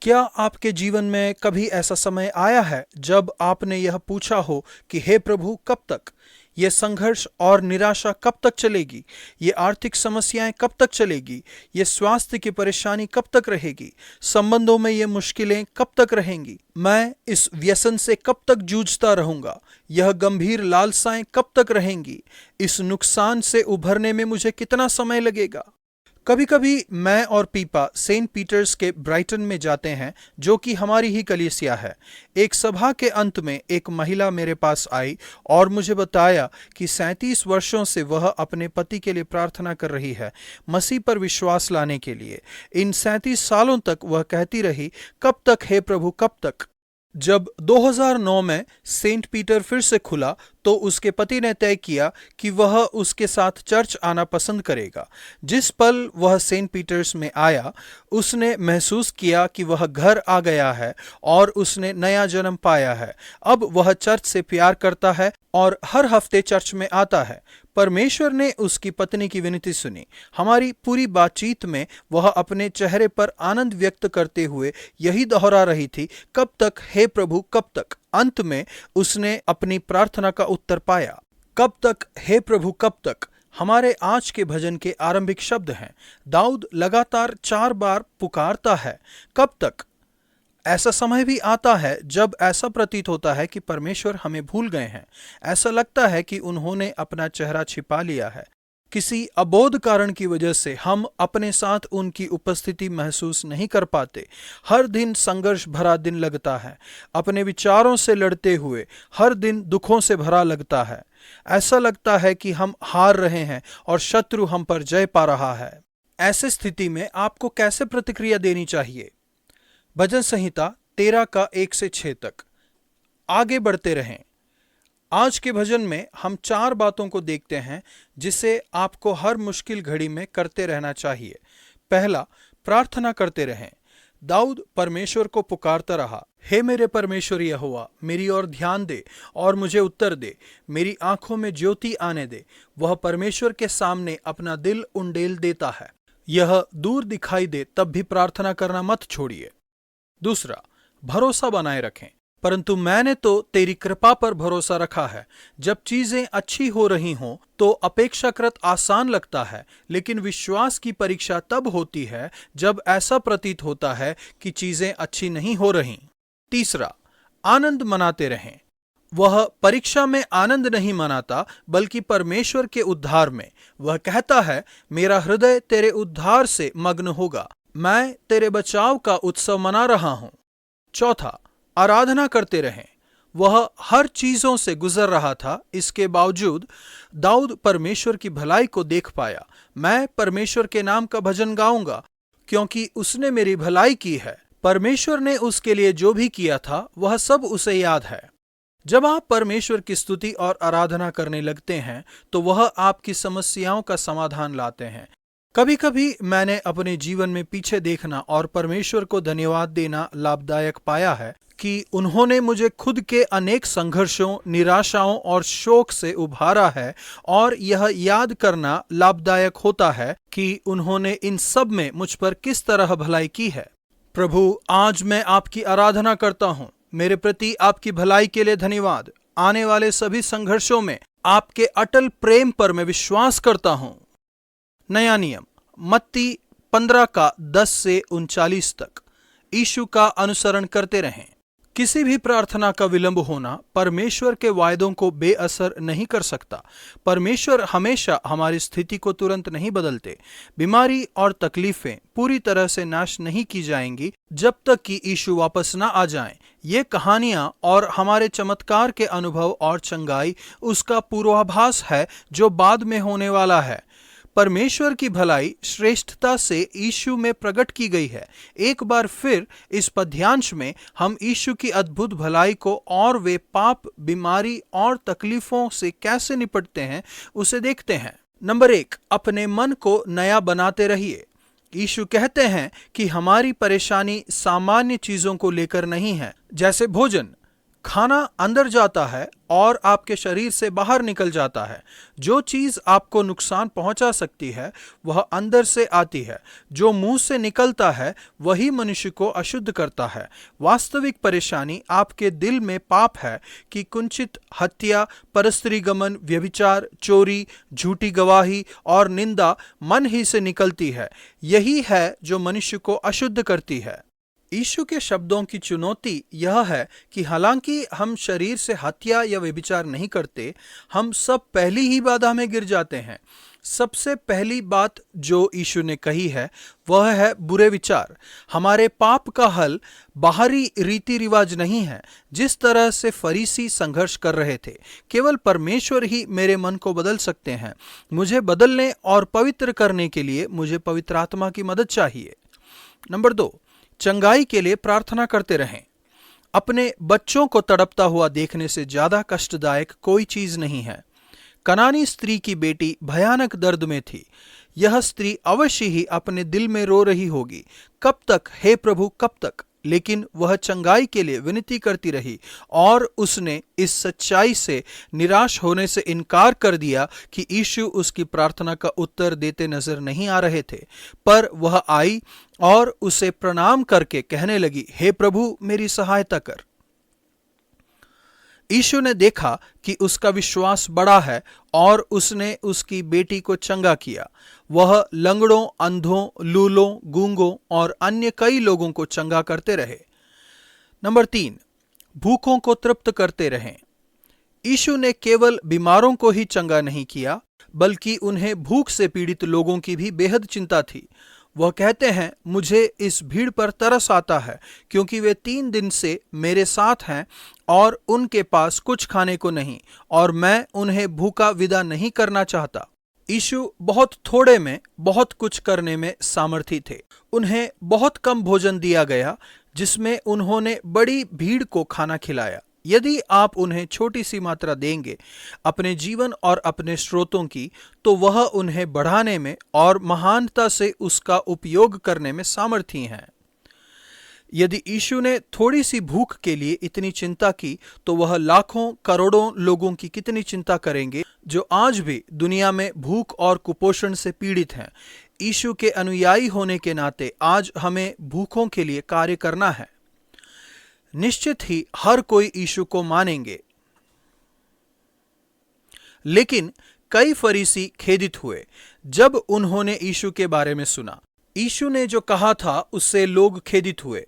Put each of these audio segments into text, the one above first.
क्या आपके जीवन में कभी ऐसा समय आया है जब आपने यह पूछा हो कि हे प्रभु, कब तक? ये संघर्ष और निराशा कब तक चलेगी? ये आर्थिक समस्याएं कब तक चलेगी? ये स्वास्थ्य की परेशानी कब तक रहेगी? संबंधों में ये मुश्किलें कब तक रहेंगी? मैं इस व्यसन से कब तक जूझता रहूंगा? यह गंभीर लालसाएं कब तक रहेंगी? इस नुकसान से उभरने में मुझे कितना समय लगेगा? कभी कभी मैं और पीपा सेंट पीटर्स के ब्राइटन में जाते हैं, जो कि हमारी ही कलीसिया है। एक सभा के अंत में एक महिला मेरे पास आई और मुझे बताया कि 37 वर्षों से वह अपने पति के लिए प्रार्थना कर रही है, मसीह पर विश्वास लाने के लिए। इन 37 सालों तक वह कहती रही, कब तक हे प्रभु, कब तक? जब 2009 में सेंट पीटर फिर से खुला तो उसके पति ने तय किया कि वह उसके साथ चर्च आना पसंद करेगा। जिस पल वह सेंट पीटर्स में आया, उसने महसूस किया कि वह घर आ गया है और उसने नया जन्म पाया है। अब वह चर्च से प्यार करता है और हर हफ्ते चर्च में आता है। परमेश्वर ने उसकी पत्नी की विनती सुनी। हमारी पूरी बातचीत में वह अपने चेहरे पर आनंद व्यक्त करते हुए यही दोहरा रही थी, कब तक हे प्रभु, कब तक? अंत में उसने अपनी प्रार्थना का उत्तर पाया। कब तक हे प्रभु, कब तक? हमारे आज के भजन के आरंभिक शब्द हैं। दाऊद लगातार 4 बार पुकारता है, कब तक? ऐसा समय भी आता है जब ऐसा प्रतीत होता है कि परमेश्वर हमें भूल गए हैं। ऐसा लगता है कि उन्होंने अपना चेहरा छिपा लिया है। किसी अबोध कारण की वजह से हम अपने साथ उनकी उपस्थिति महसूस नहीं कर पाते। हर दिन संघर्ष भरा दिन लगता है। अपने विचारों से लड़ते हुए हर दिन दुखों से भरा लगता है। ऐसा लगता है कि हम हार रहे हैं और शत्रु हम पर जय पा रहा है। ऐसी स्थिति में आपको कैसे प्रतिक्रिया देनी चाहिए? भजन संहिता 13 का 1 से 6 तक। आगे बढ़ते रहें। आज के भजन में हम 4 बातों को देखते हैं जिसे आपको हर मुश्किल घड़ी में करते रहना चाहिए। पहला, प्रार्थना करते रहें। दाऊद परमेश्वर को पुकारता रहा, हे मेरे परमेश्वर यहोवा, मेरी ओर ध्यान दे और मुझे उत्तर दे, मेरी आंखों में ज्योति आने दे। वह परमेश्वर के सामने अपना दिल उंडेल देता है। यह दूर दिखाई दे तब भी प्रार्थना करना मत छोड़िए। दूसरा, भरोसा बनाए रखें। परंतु मैंने तो तेरी कृपा पर भरोसा रखा है। जब चीजें अच्छी हो रही हों तो अपेक्षाकृत आसान लगता है, लेकिन विश्वास की परीक्षा तब होती है जब ऐसा प्रतीत होता है कि चीजें अच्छी नहीं हो रही। तीसरा, आनंद मनाते रहें। वह परीक्षा में आनंद नहीं मनाता, बल्कि परमेश्वर के उद्धार में। वह कहता है, मेरा हृदय तेरे उद्धार से मग्न होगा, मैं तेरे बचाव का उत्सव मना रहा हूं। चौथा, आराधना करते रहें। वह हर चीजों से गुजर रहा था, इसके बावजूद दाऊद परमेश्वर की भलाई को देख पाया। मैं परमेश्वर के नाम का भजन गाऊंगा क्योंकि उसने मेरी भलाई की है। परमेश्वर ने उसके लिए जो भी किया था वह सब उसे याद है। जब आप परमेश्वर की स्तुति और आराधना करने लगते हैं तो वह आपकी समस्याओं का समाधान लाते हैं। कभी कभी मैंने अपने जीवन में पीछे देखना और परमेश्वर को धन्यवाद देना लाभदायक पाया है कि उन्होंने मुझे खुद के अनेक संघर्षों, निराशाओं और शोक से उभारा है, और यह याद करना लाभदायक होता है कि उन्होंने इन सब में मुझ पर किस तरह भलाई की है। प्रभु, आज मैं आपकी आराधना करता हूँ। मेरे प्रति आपकी भलाई के लिए धन्यवाद। आने वाले सभी संघर्षों में आपके अटल प्रेम पर मैं विश्वास करता हूँ। नया नियम, मत्ती 15 का 10 से 39 तक। यीशु का अनुसरण करते रहें। किसी भी प्रार्थना का विलंब होना परमेश्वर के वायदों को बेअसर नहीं कर सकता। परमेश्वर हमेशा हमारी स्थिति को तुरंत नहीं बदलते। बीमारी और तकलीफें पूरी तरह से नाश नहीं की जाएंगी जब तक कि यीशु वापस ना आ जाएं। ये कहानियां और हमारे चमत्कार के अनुभव और चंगाई उसका पूर्वाभास है जो बाद में होने वाला है। परमेश्वर की भलाई श्रेष्ठता से यीशु में प्रकट की गई है। एक बार फिर इस पद्यांश में हम यीशु की अद्भुत भलाई को और वे पाप, बीमारी और तकलीफों से कैसे निपटते हैं उसे देखते हैं। नंबर 1, अपने मन को नया बनाते रहिए। यीशु कहते हैं कि हमारी परेशानी सामान्य चीजों को लेकर नहीं है, जैसे भोजन, खाना अंदर जाता है और आपके शरीर से बाहर निकल जाता है। जो चीज आपको नुकसान पहुंचा सकती है वह अंदर से आती है। जो मुंह से निकलता है वही मनुष्य को अशुद्ध करता है। वास्तविक परेशानी आपके दिल में पाप है कि कुंचित हत्या, परस्त्री गमन, व्यभिचार, चोरी, झूठी गवाही और निंदा मन ही से निकलती है। यही है जो मनुष्य को अशुद्ध करती है। यीशु के शब्दों की चुनौती यह है कि हालांकि हम शरीर से हत्या या व्यभिचार नहीं करते, हम सब पहली ही बाधा में गिर जाते हैं। सबसे पहली बात जो यीशु ने कही है वह है बुरे विचार। हमारे पाप का हल बाहरी रीति रिवाज नहीं है, जिस तरह से फरीसी संघर्ष कर रहे थे। केवल परमेश्वर ही मेरे मन को बदल सकते हैं। मुझे बदलने और पवित्र करने के लिए मुझे पवित्र आत्मा की मदद चाहिए। नंबर 2, चंगाई के लिए प्रार्थना करते रहें। अपने बच्चों को तड़पता हुआ देखने से ज्यादा कष्टदायक कोई चीज नहीं है। कनानी स्त्री की बेटी भयानक दर्द में थी। यह स्त्री अवश्य ही अपने दिल में रो रही होगी, कब तक हे प्रभु, कब तक। लेकिन वह चंगाई के लिए विनती करती रही और उसने इस सच्चाई से निराश होने से इनकार कर दिया कि यीशु उसकी प्रार्थना का उत्तर देते नजर नहीं आ रहे थे। पर वह आई और उसे प्रणाम करके कहने लगी, हे प्रभु, मेरी सहायता कर। यीशु ने देखा कि उसका विश्वास बड़ा है और उसने उसकी बेटी को चंगा किया। वह लंगड़ों, अंधों, लूलों, गूंगों और अन्य कई लोगों को चंगा करते रहे। नंबर 3, भूखों को तृप्त करते रहें। यीशु ने केवल बीमारों को ही चंगा नहीं किया, बल्कि उन्हें भूख से पीड़ित लोगों की भी बेहद चिंता थी। वह कहते हैं, मुझे इस भीड़ पर तरस आता है क्योंकि वे 3 दिन से मेरे साथ हैं और उनके पास कुछ खाने को नहीं, और मैं उन्हें भूखा विदा नहीं करना चाहता। यीशु बहुत थोड़े में बहुत कुछ करने में सामर्थी थे। उन्हें बहुत कम भोजन दिया गया जिसमें उन्होंने बड़ी भीड़ को खाना खिलाया। यदि आप उन्हें छोटी सी मात्रा देंगे अपने जीवन और अपने स्रोतों की, तो वह उन्हें बढ़ाने में और महानता से उसका उपयोग करने में सामर्थी हैं। यदि यीशु ने थोड़ी सी भूख के लिए इतनी चिंता की, तो वह लाखों करोड़ों लोगों की कितनी चिंता करेंगे जो आज भी दुनिया में भूख और कुपोषण से पीड़ित हैं। यीशु के अनुयायी होने के नाते आज हमें भूखों के लिए कार्य करना है। निश्चित ही हर कोई यीशु को मानेंगे, लेकिन कई फरीसी खेदित हुए जब उन्होंने यीशु के बारे में सुना। यीशु ने जो कहा था उससे लोग खेदित हुए।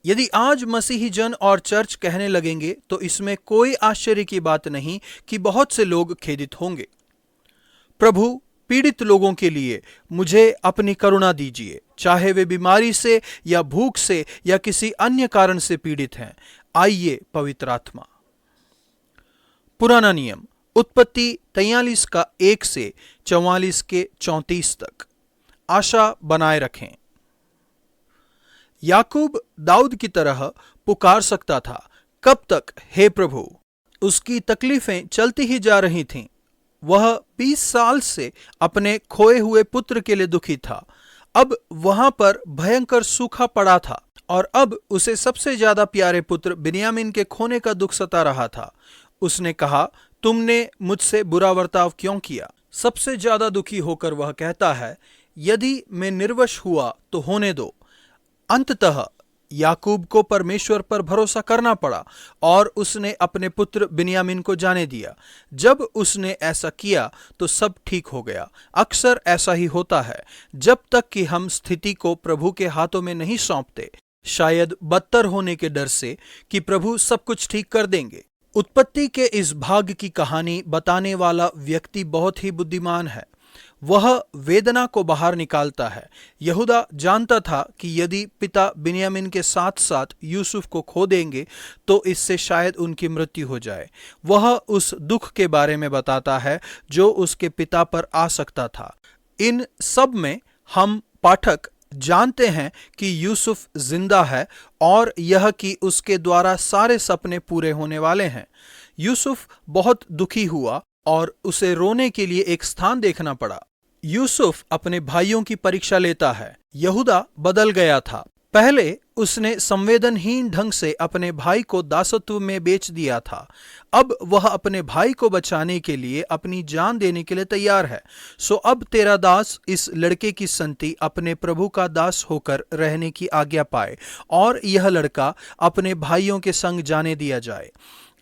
यदि आज मसीही जन और चर्च कहने लगेंगे तो इसमें कोई आश्चर्य की बात नहीं कि बहुत से लोग खेदित होंगे। प्रभु, पीड़ित लोगों के लिए मुझे अपनी करुणा दीजिए, चाहे वे बीमारी से या भूख से या किसी अन्य कारण से पीड़ित हैं। आइए पवित्र आत्मा। पुराना नियम, उत्पत्ति 43 का 1 से 44 के 34 तक। आशा बनाए रखें। याकूब दाऊद की तरह पुकार सकता था, कब तक हे प्रभु। उसकी तकलीफें चलती ही जा रही थीं। वह 20 साल से अपने खोए हुए पुत्र के लिए दुखी था। अब वहां पर भयंकर सूखा पड़ा था और अब उसे सबसे ज्यादा प्यारे पुत्र बिन्यामीन के खोने का दुख सता रहा था। उसने कहा, तुमने मुझसे बुरा बर्ताव क्यों किया? सबसे ज्यादा दुखी होकर वह कहता है, यदि मैं निर्वश हुआ तो होने दो। अंततः याकूब को परमेश्वर पर भरोसा करना पड़ा और उसने अपने पुत्र बिन्यामीन को जाने दिया। जब उसने ऐसा किया तो सब ठीक हो गया। अक्सर ऐसा ही होता है, जब तक कि हम स्थिति को प्रभु के हाथों में नहीं सौंपते, शायद बदतर होने के डर से कि प्रभु सब कुछ ठीक कर देंगे। उत्पत्ति के इस भाग की कहानी बताने वाला व्यक्ति बहुत ही बुद्धिमान है। वह वेदना को बाहर निकालता है। यहूदा जानता था कि यदि पिता बिन्यामीन के साथ साथ यूसुफ को खो देंगे तो इससे शायद उनकी मृत्यु हो जाए। वह उस दुख के बारे में बताता है जो उसके पिता पर आ सकता था। इन सब में हम पाठक जानते हैं कि यूसुफ जिंदा है और यह कि उसके द्वारा सारे सपने पूरे होने वाले हैं। यूसुफ बहुत दुखी हुआ और उसे रोने के लिए एक स्थान देखना पड़ा। यूसुफ अपने भाइयों की परीक्षा लेता है। यहूदा बदल गया था। पहले उसने संवेदनहीन ढंग से अपने भाई को दासत्व में बेच दिया था। अब वह अपने भाई को बचाने के लिए अपनी जान देने के लिए तैयार है। सो अब तेरा दास इस लड़के की संति अपने प्रभु का दास होकर रहने की आज्ञा पाए और यह लड़का अपने भाइयों के संग जाने दिया जाए।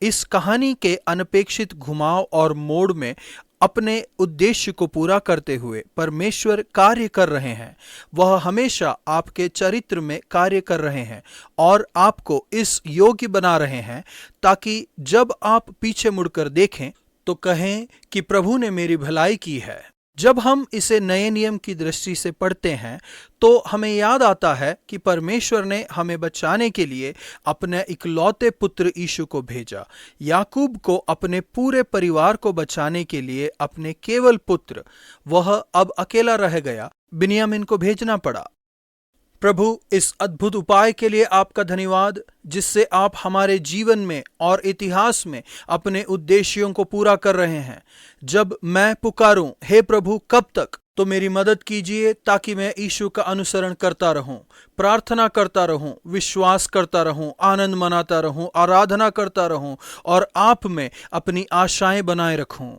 इस कहानी के अनपेक्षित घुमाव और मोड़ में अपने उद्देश्य को पूरा करते हुए परमेश्वर कार्य कर रहे हैं। वह हमेशा आपके चरित्र में कार्य कर रहे हैं और आपको इस योग्य बना रहे हैं ताकि जब आप पीछे मुड़कर देखें तो कहें कि प्रभु ने मेरी भलाई की है। जब हम इसे नए नियम की दृष्टि से पढ़ते हैं तो हमें याद आता है कि परमेश्वर ने हमें बचाने के लिए अपने इकलौते पुत्र यीशु को भेजा। याकूब को अपने पूरे परिवार को बचाने के लिए अपने केवल पुत्र, वह अब अकेला रह गया, बिन्यामीन को भेजना पड़ा। प्रभु, इस अद्भुत उपाय के लिए आपका धन्यवाद जिससे आप हमारे जीवन में और इतिहास में अपने उद्देश्यों को पूरा कर रहे हैं। जब मैं पुकारूं, हे प्रभु कब तक, तो मेरी मदद कीजिए ताकि मैं यीशु का अनुसरण करता रहूं, प्रार्थना करता रहूं, विश्वास करता रहूं, आनंद मनाता रहूं, आराधना करता रहूं और आप में अपनी आशाएं बनाए रखूं।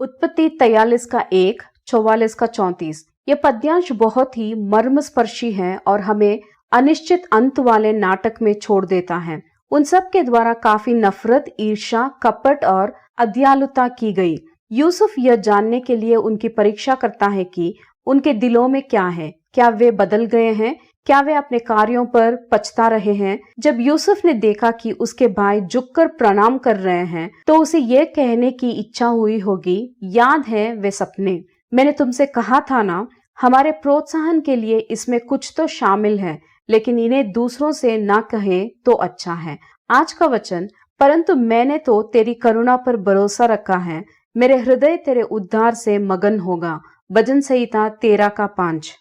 उत्पत्ति 43 का 1, 44 का 34। ये पद्यांश बहुत ही मर्मस्पर्शी है और हमें अनिश्चित अंत वाले नाटक में छोड़ देता है। उन सब के द्वारा काफी नफरत, ईर्ष्या, कपट और अदयालुता की गई। यूसुफ यह जानने के लिए उनकी परीक्षा करता है कि उनके दिलों में क्या है, क्या वे बदल गए हैं, क्या वे अपने कार्यों पर पछता रहे हैं। जब यूसुफ ने देखा कि उसके भाई झुककर प्रणाम कर रहे हैं तो उसे यह कहने की इच्छा हुई होगी, याद है वे सपने, मैंने तुमसे कहा था ना। हमारे प्रोत्साहन के लिए इसमें कुछ तो शामिल है, लेकिन इन्हें दूसरों से ना कहे तो अच्छा है। आज का वचन, परंतु मैंने तो तेरी करुणा पर भरोसा रखा है, मेरे हृदय तेरे उद्धार से मगन होगा। भजन संहिता 13 का 5।